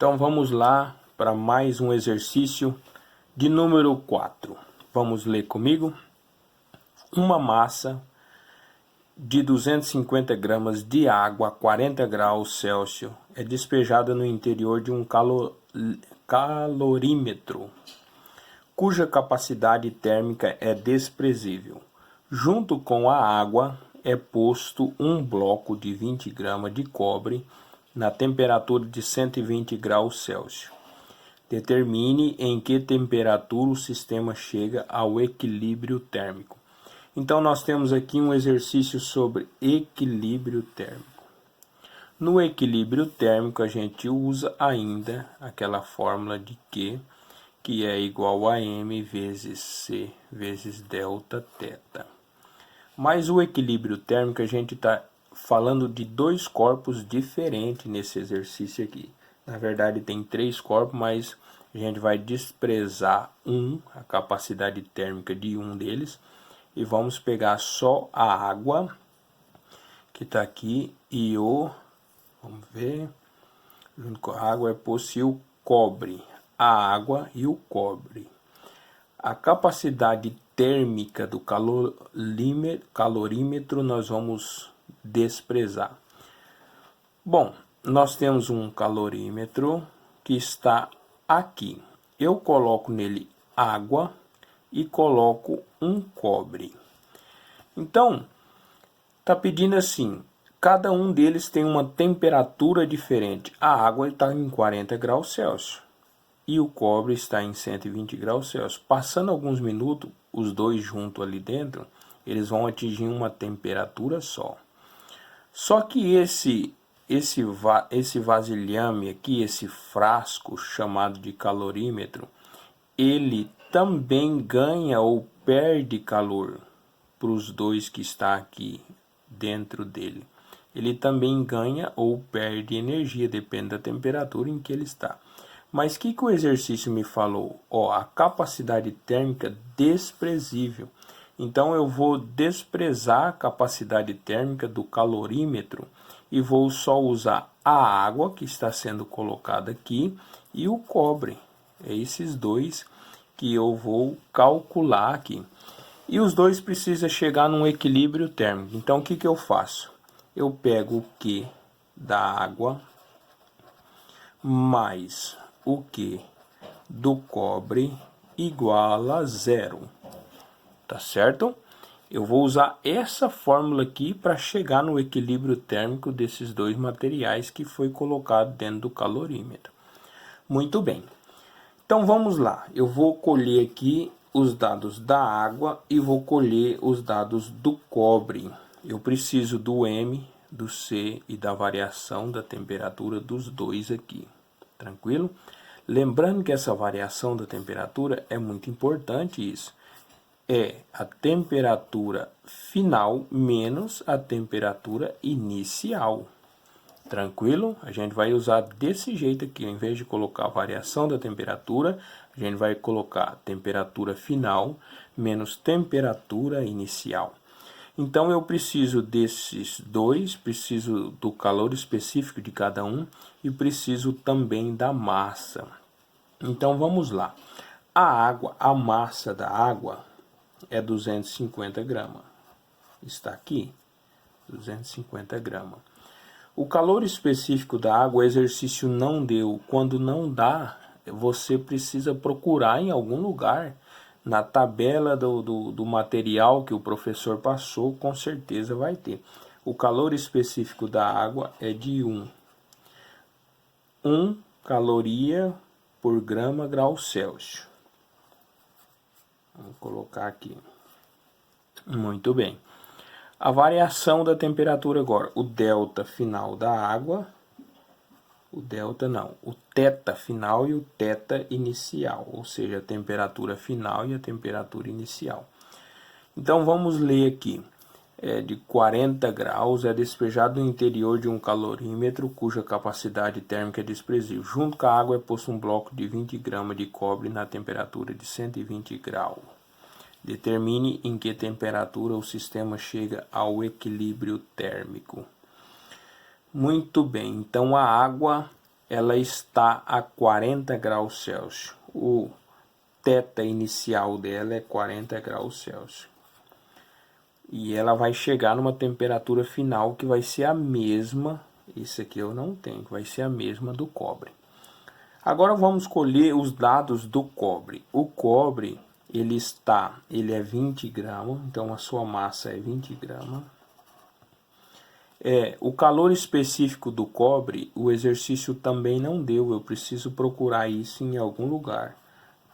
Então vamos lá para mais um exercício de número 4. Vamos ler comigo. Uma massa de 250 gramas de água a 40 graus Celsius é despejada no interior de um calorímetro, cuja capacidade térmica é desprezível. Junto com a água é posto um bloco de 20 gramas de cobre na temperatura de 120 graus Celsius. Determine em que temperatura o sistema chega ao equilíbrio térmico. Então nós temos aqui um exercício sobre equilíbrio térmico. No equilíbrio térmico a gente usa ainda aquela fórmula de Q, que é igual a M vezes C vezes delta θ. Mas o equilíbrio térmico a gente está falando de dois corpos diferentes nesse exercício aqui. Na verdade tem três corpos, mas a gente vai desprezar a capacidade térmica de um deles. E vamos pegar só a água, que está aqui, e vamos ver, junto com a água é posto o cobre, a água e o cobre. A capacidade térmica do calorímetro nós vamos desprezar. Bom, nós temos um calorímetro que está aqui. Eu coloco nele água e coloco um cobre. Então, está pedindo assim, cada um deles tem uma temperatura diferente. A água está em 40 graus Celsius e o cobre está em 120 graus Celsius. Passando alguns minutos, os dois juntos ali dentro, eles vão atingir uma temperatura só. Só que esse vasilhame aqui, esse frasco chamado de calorímetro, ele também ganha ou perde calor para os dois que está aqui dentro dele. Ele também ganha ou perde energia, depende da temperatura em que ele está. Mas o que o exercício me falou? A capacidade térmica desprezível. Então eu vou desprezar a capacidade térmica do calorímetro e vou só usar a água que está sendo colocada aqui e o cobre. É esses dois que eu vou calcular aqui. E os dois precisam chegar num equilíbrio térmico. Então o que eu faço? Eu pego o Q da água mais o Q do cobre igual a zero. Tá certo? Eu vou usar essa fórmula aqui para chegar no equilíbrio térmico desses dois materiais que foi colocado dentro do calorímetro. Muito bem. Então vamos lá, eu vou colher aqui os dados da água e vou colher os dados do cobre. Eu preciso do M, do C e da variação da temperatura dos dois aqui, tranquilo? Lembrando que essa variação da temperatura é muito importante isso. É a temperatura final menos a temperatura inicial. Tranquilo? A gente vai usar desse jeito aqui, ao invés de colocar a variação da temperatura, a gente vai colocar temperatura final menos temperatura inicial. Então eu preciso desses dois, preciso do calor específico de cada um e preciso também da massa. Então vamos lá. A massa da água é 250 gramas. Está aqui, 250 gramas. O calor específico da água, o exercício não deu. Quando não dá, você precisa procurar em algum lugar, na tabela do material que o professor passou, com certeza vai ter. O calor específico da água é de 1 caloria por grama grau Celsius. Vamos colocar aqui. Muito bem. A variação da temperatura agora, o delta final da água, o θ final e o θ inicial, ou seja, a temperatura final e a temperatura inicial. Então vamos ler aqui, de 40 graus é despejado no interior de um calorímetro cuja capacidade térmica é desprezível. Junto com a água é posto um bloco de 20 gramas de cobre na temperatura de 120 graus. Determine em que temperatura o sistema chega ao equilíbrio térmico. Muito bem, então a água ela está a 40 graus Celsius. O θ inicial dela é 40 graus Celsius. E ela vai chegar numa temperatura final que vai ser a mesma, esse aqui eu não tenho, vai ser a mesma do cobre. Agora vamos colher os dados do cobre. O cobre, ele é 20 gramas, então a sua massa é 20 gramas. O calor específico do cobre, o exercício também não deu, eu preciso procurar isso em algum lugar.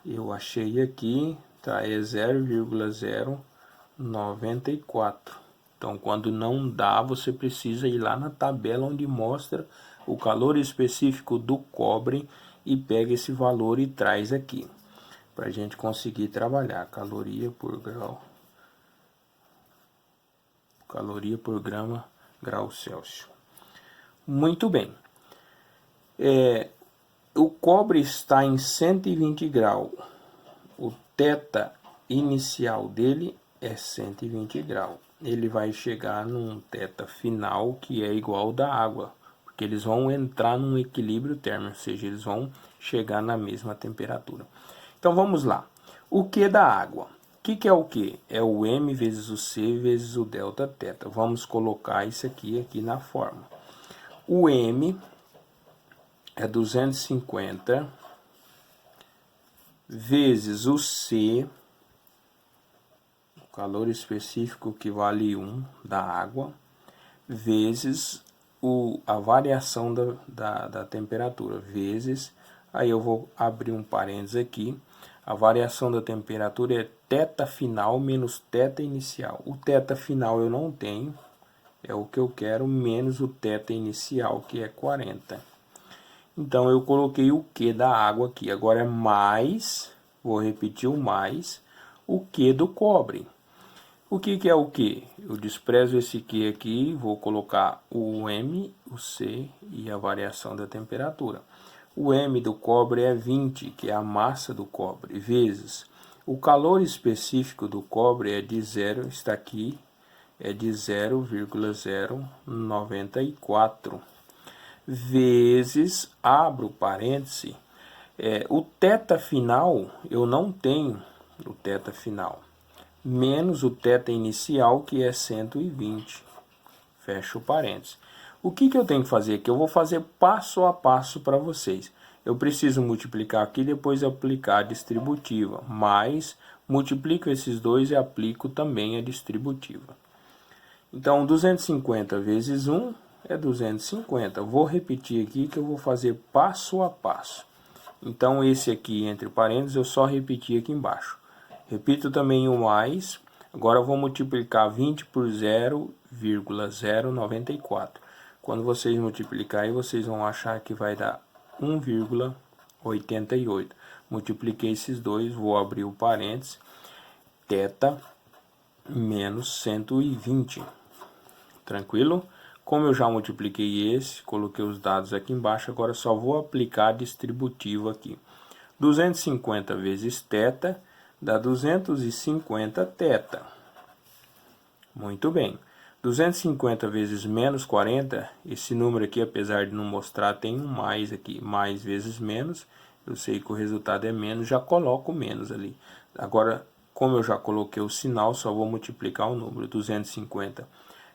Eu achei aqui, tá, é 0,094. Então, quando não dá, você precisa ir lá na tabela onde mostra o calor específico do cobre e pega esse valor e traz aqui, para a gente conseguir trabalhar. Caloria por grama grau Celsius. Muito bem. O cobre está em 120 graus. O θ inicial dele é 120 graus. Ele vai chegar num θ final que é igual ao da água, porque eles vão entrar num equilíbrio térmico, ou seja, eles vão chegar na mesma temperatura. Então vamos lá. O Q da água? O que é o Q? É o M vezes o C vezes o delta θ. Vamos colocar isso aqui na forma. O M é 250 vezes o C, o calor específico que vale 1 da água, vezes a variação da temperatura, vezes, aí eu vou abrir um parênteses aqui, a variação da temperatura é θ final menos θ inicial. O θ final eu não tenho, é o que eu quero, menos o θ inicial, que é 40. Então, eu coloquei o Q da água aqui. Agora é mais, vou repetir o mais, o Q do cobre. O que é o Q? Eu desprezo esse Q aqui, vou colocar o M, o C e a variação da temperatura. O M do cobre é 20, que é a massa do cobre, vezes o calor específico do cobre é de 0, está aqui, é de 0,094, vezes, abro parêntese, o θ final, eu não tenho o θ final, menos o θ inicial, que é 120, fecho parênteses. O que eu tenho que fazer aqui? Eu vou fazer passo a passo para vocês. Eu preciso multiplicar aqui, depois aplicar a distributiva, mas multiplico esses dois e aplico também a distributiva. Então, 250 vezes 1 é 250. Vou repetir aqui que eu vou fazer passo a passo. Então, esse aqui, entre parênteses, eu só repeti aqui embaixo. Repito também o mais. Agora, eu vou multiplicar 20 por 0,094. Quando vocês multiplicarem, vocês vão achar que vai dar 1,88. Multipliquei esses dois, vou abrir o parênteses. θ menos 120. Tranquilo? Como eu já multipliquei esse, coloquei os dados aqui embaixo, agora só vou aplicar a distributiva aqui. 250 vezes θ dá 250 θ. Muito bem. 250 vezes menos 40, esse número aqui, apesar de não mostrar, tem um mais aqui. Mais vezes menos, eu sei que o resultado é menos, já coloco menos ali. Agora, como eu já coloquei o sinal, só vou multiplicar o número. 250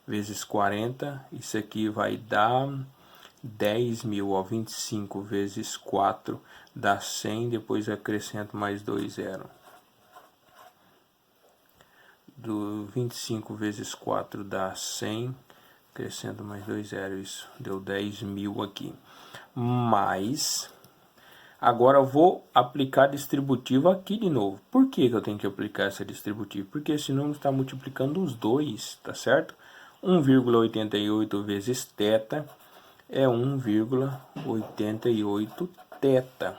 vezes 40, isso aqui vai dar 10.000, ó, 25 vezes 4 dá 100, depois acrescento mais 2 zeros. 25 vezes 4 dá 100, acrescento mais 2 zeros, isso deu 10.000 aqui. Mas, agora eu vou aplicar a distributiva aqui de novo. Por que eu tenho que aplicar essa distributiva? Porque esse número está multiplicando os dois, tá certo? 1,88 vezes θ é 1,88 θ.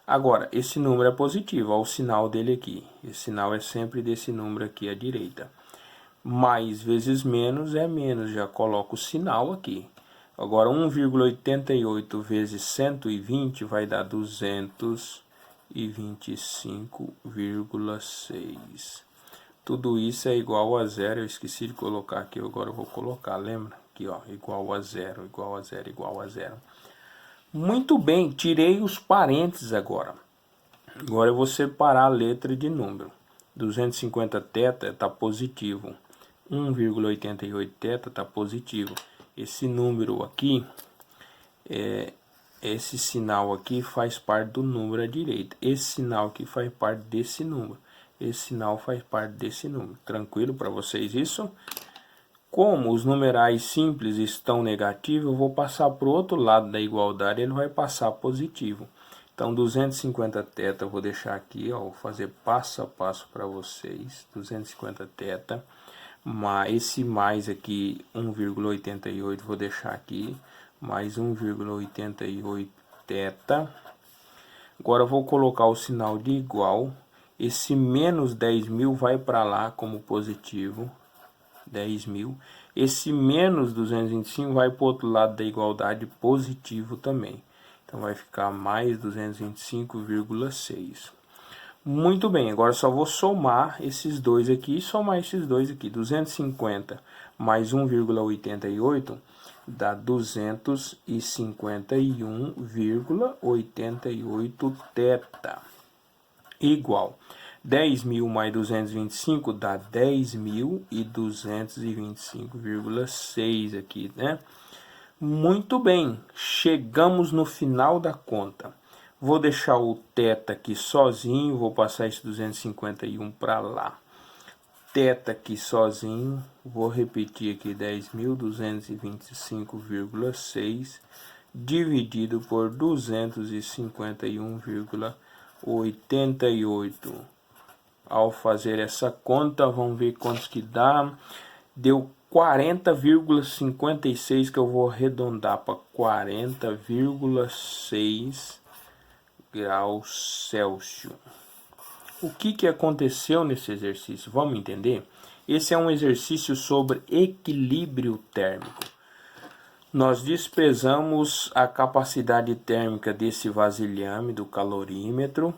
Agora, esse número é positivo, olha o sinal dele aqui. Esse sinal é sempre desse número aqui à direita. Mais vezes menos é menos, já coloco o sinal aqui. Agora, 1,88 vezes 120 vai dar 225,6. Tudo isso é igual a zero, eu esqueci de colocar aqui, agora eu vou colocar, lembra? Aqui, ó, igual a zero, igual a zero, igual a zero. Muito bem, tirei os parênteses agora. Agora eu vou separar a letra de número. 250 θ está positivo. 1,88 θ está positivo. Esse número aqui, esse sinal aqui faz parte do número à direita. Esse sinal aqui faz parte desse número. Esse sinal faz parte desse número. Tranquilo para vocês isso? Como os numerais simples estão negativos, eu vou passar para o outro lado da igualdade, ele vai passar positivo. Então, 250 θ, eu vou deixar aqui, ó, vou fazer passo a passo para vocês. 250 θ, mais esse mais aqui, 1,88, vou deixar aqui, mais 1,88 θ. Agora, eu vou colocar o sinal de igual. Esse menos 10.000 vai para lá como positivo. 10.000. Esse menos 225 vai para o outro lado da igualdade positivo também. Então vai ficar mais 225,6. Muito bem, agora só vou somar esses dois aqui e somar esses dois aqui. 250 mais 1,88 dá 251,88 θ. Igual. 10.000 mais 225 dá 10.225,6 aqui, né? Muito bem, chegamos no final da conta. Vou deixar o θ aqui sozinho, vou passar esse 251 para lá. Θ aqui sozinho, vou repetir aqui 10.225,6 dividido por 251,88. Ao fazer essa conta, vamos ver quantos que dá. Deu 40,56, que eu vou arredondar para 40,6 graus Celsius. O que aconteceu nesse exercício? Vamos entender? Esse é um exercício sobre equilíbrio térmico. Nós desprezamos a capacidade térmica desse vasilhame do calorímetro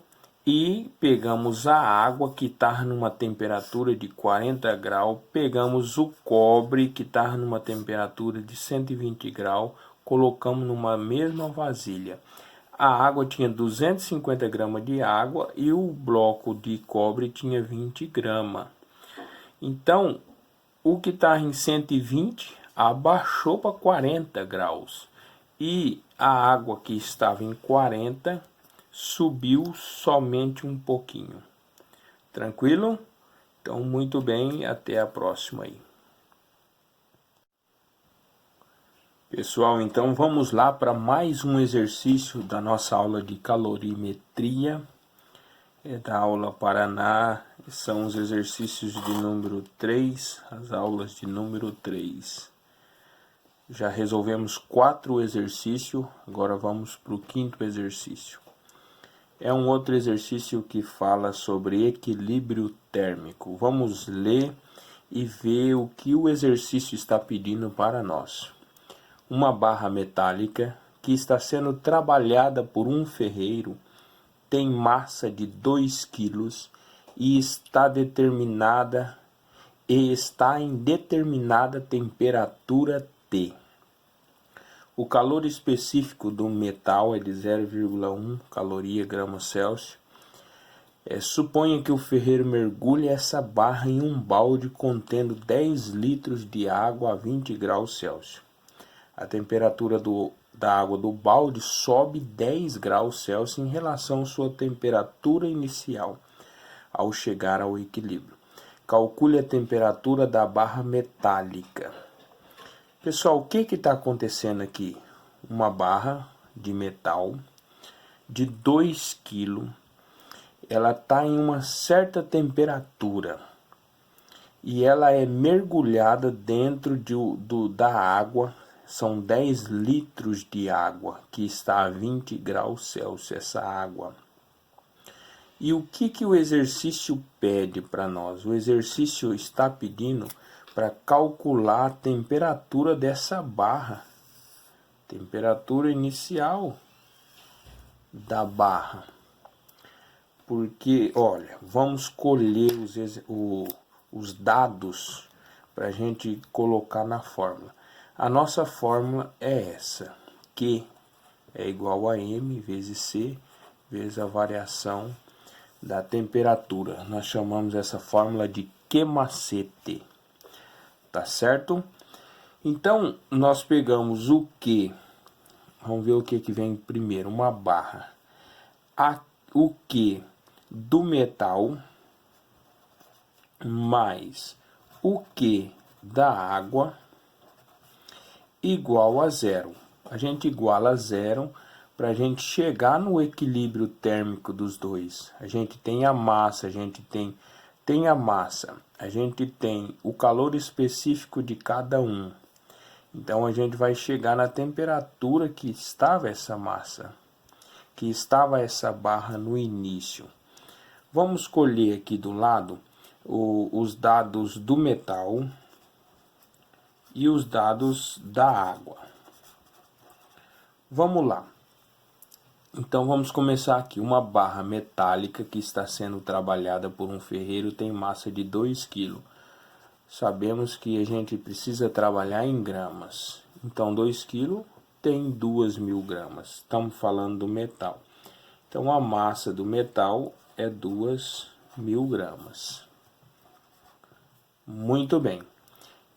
e pegamos a água que está numa temperatura de 40 graus, pegamos o cobre que está numa temperatura de 120 graus, colocamos numa mesma vasilha. A água tinha 250 gramas de água e o bloco de cobre tinha 20 gramas. Então, o que está em 120 abaixou para 40 graus e a água que estava em 40 subiu somente um pouquinho. Tranquilo? Então, muito bem, até a próxima aí. Pessoal, então vamos lá para mais um exercício da nossa aula de calorimetria. É da aula Paraná, são os exercícios de número 3, as aulas de número 3. Já resolvemos 4 exercícios, agora vamos para o 5º exercício. É um outro exercício que fala sobre equilíbrio térmico. Vamos ler e ver o que o exercício está pedindo para nós. Uma barra metálica que está sendo trabalhada por um ferreiro tem massa de 2 kg e está em determinada temperatura T. O calor específico do metal é de 0,1 caloria grama Celsius. Suponha que o ferreiro mergulhe essa barra em um balde contendo 10 litros de água a 20 graus Celsius. A temperatura da água do balde sobe 10 graus Celsius em relação à sua temperatura inicial ao chegar ao equilíbrio. Calcule a temperatura da barra metálica. Pessoal, o que está acontecendo aqui? Uma barra de metal de 2 kg, ela está em uma certa temperatura e ela é mergulhada dentro da água. São 10 litros de água que está a 20 graus Celsius, essa água. E o que o exercício pede para nós? O exercício está pedindo para calcular a temperatura dessa barra, temperatura inicial da barra. Porque, olha, vamos colher os dados para a gente colocar na fórmula. A nossa fórmula é essa, Q é igual a M vezes C vezes a variação da temperatura. Nós chamamos essa fórmula de Q-macete, tá certo? Então, nós pegamos o Q, vamos ver o que vem primeiro, uma barra. O Q do metal mais o Q da água igual a zero. A gente iguala a zero para a gente chegar no equilíbrio térmico dos dois. A gente tem a massa, a gente tem a massa, a gente tem o calor específico de cada um. Então a gente vai chegar na temperatura que estava essa massa, que estava essa barra no início. Vamos escolher aqui do lado os dados do metal e os dados da água. Vamos lá. Então vamos começar aqui. Uma barra metálica que está sendo trabalhada por um ferreiro tem massa de 2 kg. Sabemos que a gente precisa trabalhar em gramas. Então 2 kg tem 2.000 gramas. Estamos falando do metal. Então a massa do metal é 2.000 gramas. Muito bem.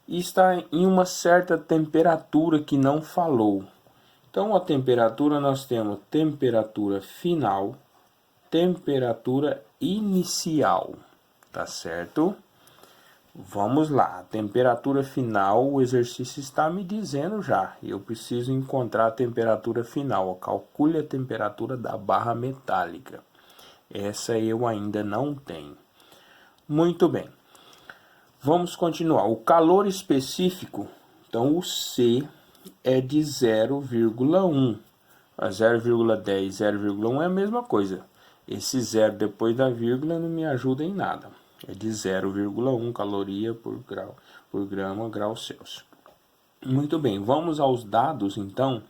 E está em uma certa temperatura que não falou. Então a temperatura nós temos temperatura final, temperatura inicial, tá certo? Vamos lá, a temperatura final, o exercício está me dizendo já. Eu preciso encontrar a temperatura final. Calcule a temperatura da barra metálica. Essa eu ainda não tenho. Muito bem. Vamos continuar. O calor específico, então o C é de 0,1. A 0,10, 0,1 é a mesma coisa. Esse zero depois da vírgula não me ajuda em nada. É de 0,1 caloria por grama, grau Celsius. Muito bem, vamos aos dados, então,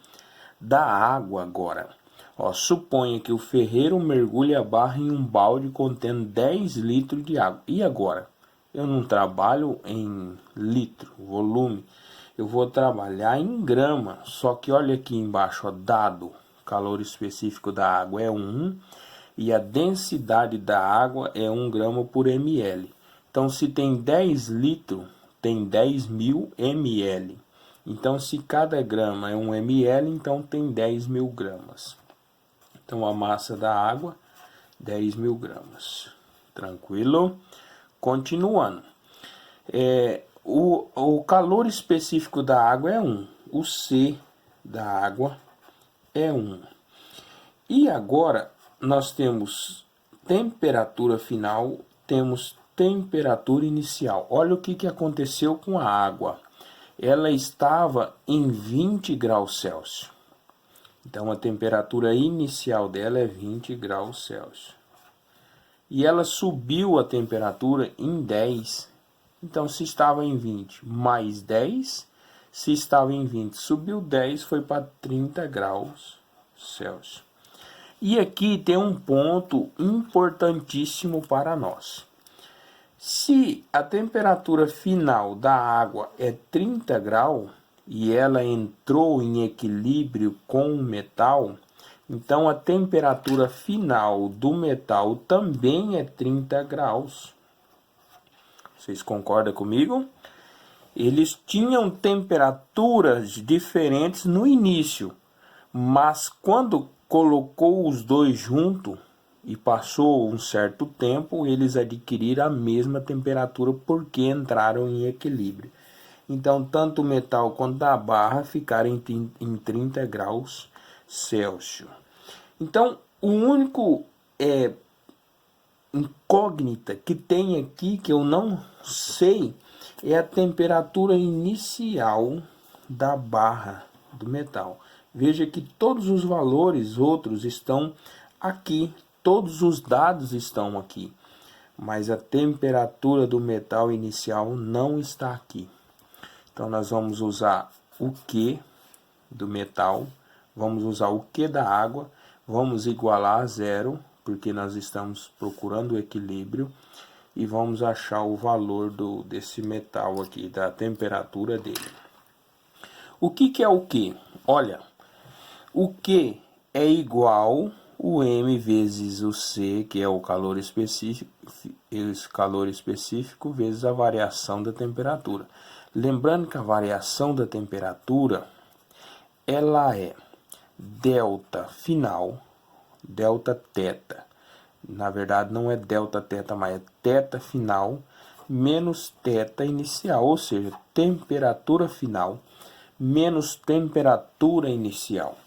da água agora. Ó, suponha que o ferreiro mergulhe a barra em um balde contendo 10 litros de água. E agora? Eu não trabalho em litro, volume. Eu vou trabalhar em grama. Só que olha aqui embaixo, ó, dado. Calor específico da água é 1. E a densidade da água é 1 grama por ml. Então, se tem 10 litros, tem 10.000 ml. Então, se cada grama é 1 ml, então tem 10.000 gramas. Então, a massa da água, 10.000 gramas. Tranquilo? Continuando. O calor específico da água é 1. O C da água é 1. E agora nós temos temperatura final, temos temperatura inicial. Olha o que aconteceu com a água. Ela estava em 20 graus Celsius. Então a temperatura inicial dela é 20 graus Celsius. E ela subiu a temperatura em 10. Então se estava em 20 mais 10, se estava em 20, subiu 10, foi para 30 graus Celsius. E aqui tem um ponto importantíssimo para nós. Se a temperatura final da água é 30 graus e ela entrou em equilíbrio com o metal, então a temperatura final do metal também é 30 graus. Vocês concordam comigo? Eles tinham temperaturas diferentes no início, mas quando colocou os dois juntos e passou um certo tempo, eles adquiriram a mesma temperatura porque entraram em equilíbrio. Então, tanto o metal quanto a barra ficaram em 30 graus Celsius. Então, o único incógnita que tem aqui, que eu não sei, é a temperatura inicial da barra do metal. Veja que todos os valores outros estão aqui, todos os dados estão aqui, mas a temperatura do metal inicial não está aqui. Então nós vamos usar o Q do metal, vamos usar o Q da água, vamos igualar a zero, porque nós estamos procurando o equilíbrio, e vamos achar o valor desse metal aqui, da temperatura dele. O que é o Q? Olha, O Q é igual o M vezes o C, que é o calor específico, vezes a variação da temperatura. Lembrando que a variação da temperatura, ela é delta final, delta teta. Na verdade, não é delta teta, mas é teta final menos teta inicial, ou seja, temperatura final menos temperatura inicial.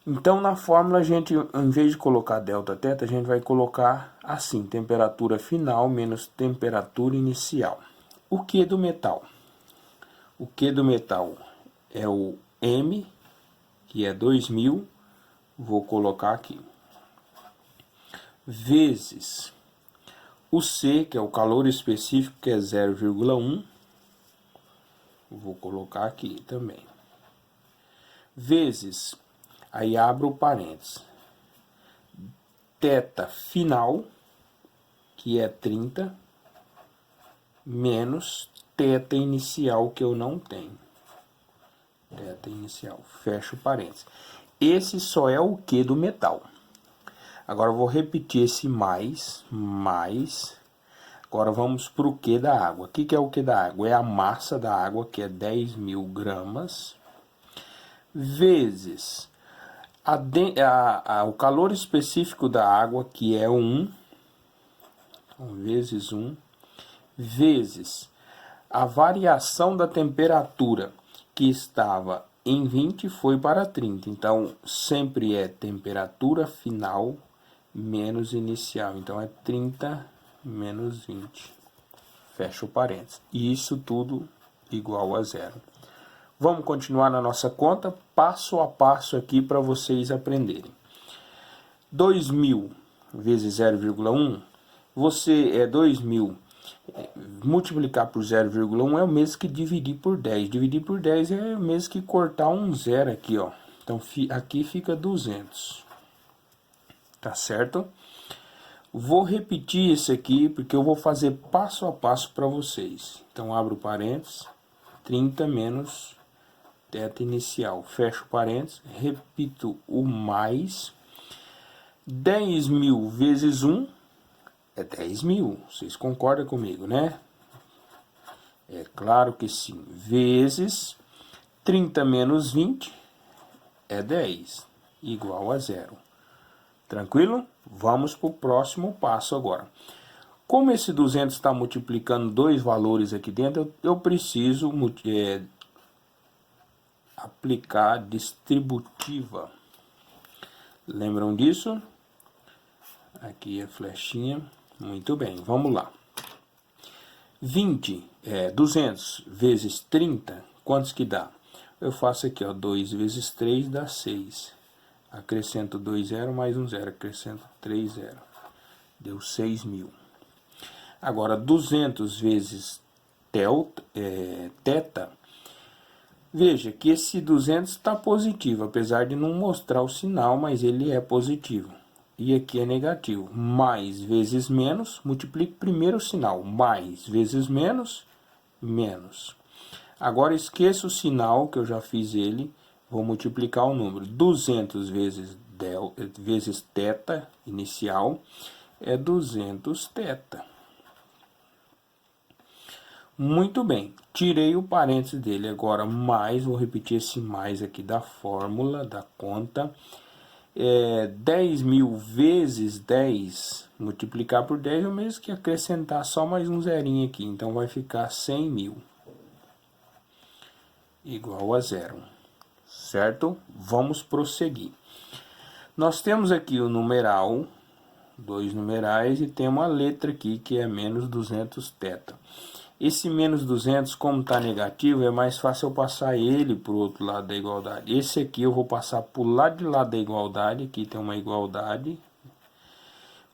Então, na fórmula, a gente, em vez de colocar delta teta, a gente vai colocar assim, temperatura final menos temperatura inicial. O Q do metal? O Q do metal é o M, que é 2000, vou colocar aqui, vezes o C, que é o calor específico, que é 0,1, vou colocar aqui também, vezes, aí abro o parênteses, teta final, que é 30, menos teta inicial, que eu não tenho. Teta inicial, fecho o parênteses. Esse só é o Q do metal. Agora eu vou repetir esse mais. Agora vamos para o Q da água. O que é o Q da água? É a massa da água, que é 10.000 gramas, vezes o calor específico da água, que é 1, então, vezes 1, vezes a variação da temperatura, que estava em 20 foi para 30. Então, sempre é temperatura final menos inicial. Então, é 30 menos 20. Fecha o parênteses. E isso tudo igual a zero. Vamos continuar na nossa conta, passo a passo aqui para vocês aprenderem. 2.000 vezes 0,1, você 2.000 multiplicar por 0,1 é o mesmo que dividir por 10. Dividir por 10 é o mesmo que cortar um zero aqui, ó. Então, aqui fica 200. Tá certo? Vou repetir isso aqui, porque eu vou fazer passo a passo para vocês. Então, abro parênteses, 30 menos teta inicial. Fecho parênteses, repito o mais. 10.000 vezes 1 é 10.000. Vocês concordam comigo, né? É claro que sim. Vezes 30 menos 20 é 10, igual a zero. Tranquilo? Vamos para o próximo passo agora. Como esse 200 está multiplicando dois valores aqui dentro, eu preciso aplicar distributiva. Lembram disso? Aqui a flechinha. Muito bem, vamos lá. 200 vezes 30, quantos que dá? Eu faço aqui, ó, 2 vezes 3 dá 6. Acrescento 2 zero mais um zero, acrescento 3 zero. Deu 6.000. Agora, 200 vezes teta. Veja que esse 200 está positivo, apesar de não mostrar o sinal, mas ele é positivo. E aqui é negativo. Mais vezes menos, multiplique primeiro o sinal. Mais vezes menos, menos. Agora esqueça o sinal, que eu já fiz ele. Vou multiplicar o número. 200 vezes teta inicial é 200 teta. Muito bem. Tirei o parênteses dele. Agora mais, vou repetir esse mais aqui da fórmula, da conta. 10.000 vezes 10, multiplicar por 10 é o mesmo que acrescentar só mais um zerinho aqui. Então, vai ficar 100.000 igual a zero. Certo? Vamos prosseguir. Nós temos aqui o numeral, dois numerais, e tem uma letra aqui que é menos 200 teta. Esse menos 200, como está negativo, é mais fácil eu passar ele para o outro lado da igualdade. Esse aqui eu vou passar para o lado de lá da igualdade, aqui tem uma igualdade.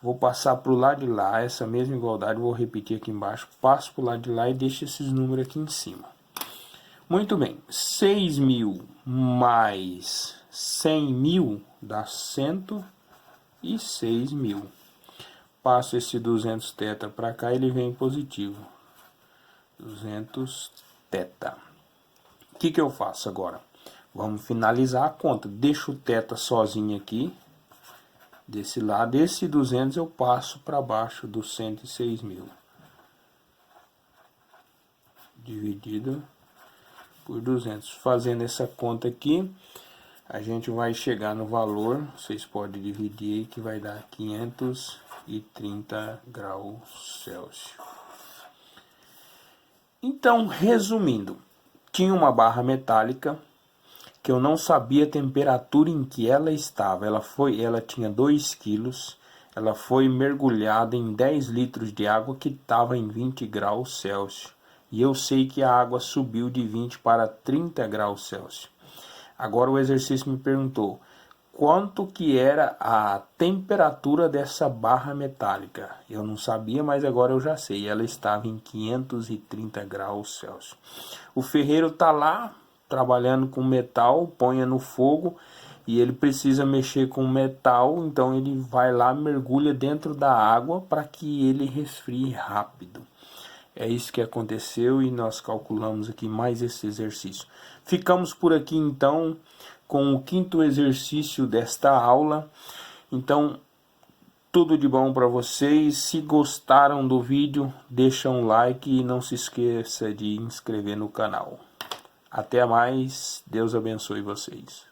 Vou passar para o lado de lá, essa mesma igualdade, vou repetir aqui embaixo. Passo para o lado de lá e deixo esses números aqui em cima. Muito bem, 6.000 mais 100.000 dá 106.000. Passo esse 200 teta para cá, ele vem positivo. 200 teta. O que eu faço agora? Vamos finalizar a conta. Deixa o θ sozinho aqui. Desse lado, esse 200 eu passo para baixo dos 106.000. Dividido por 200. Fazendo essa conta aqui, a gente vai chegar no valor, vocês podem dividir aí, que vai dar 530 graus Celsius. Então, resumindo, tinha uma barra metálica que eu não sabia a temperatura em que ela estava. Ela tinha 2 quilos, ela foi mergulhada em 10 litros de água que estava em 20 graus Celsius. E eu sei que a água subiu de 20 para 30 graus Celsius. Agora o exercício me perguntou quanto que era a temperatura dessa barra metálica. Eu não sabia, mas agora eu já sei. Ela estava em 530 graus Celsius. O ferreiro está lá trabalhando com metal, ponha no fogo e ele precisa mexer com metal, então ele vai lá, mergulha dentro da água para que ele resfrie rápido. É isso que aconteceu e nós calculamos aqui mais esse exercício. Ficamos por aqui então com o 5º exercício desta aula. Então, tudo de bom para vocês. Se gostaram do vídeo, deixa um like e não se esqueça de inscrever no canal. Até mais, Deus abençoe vocês.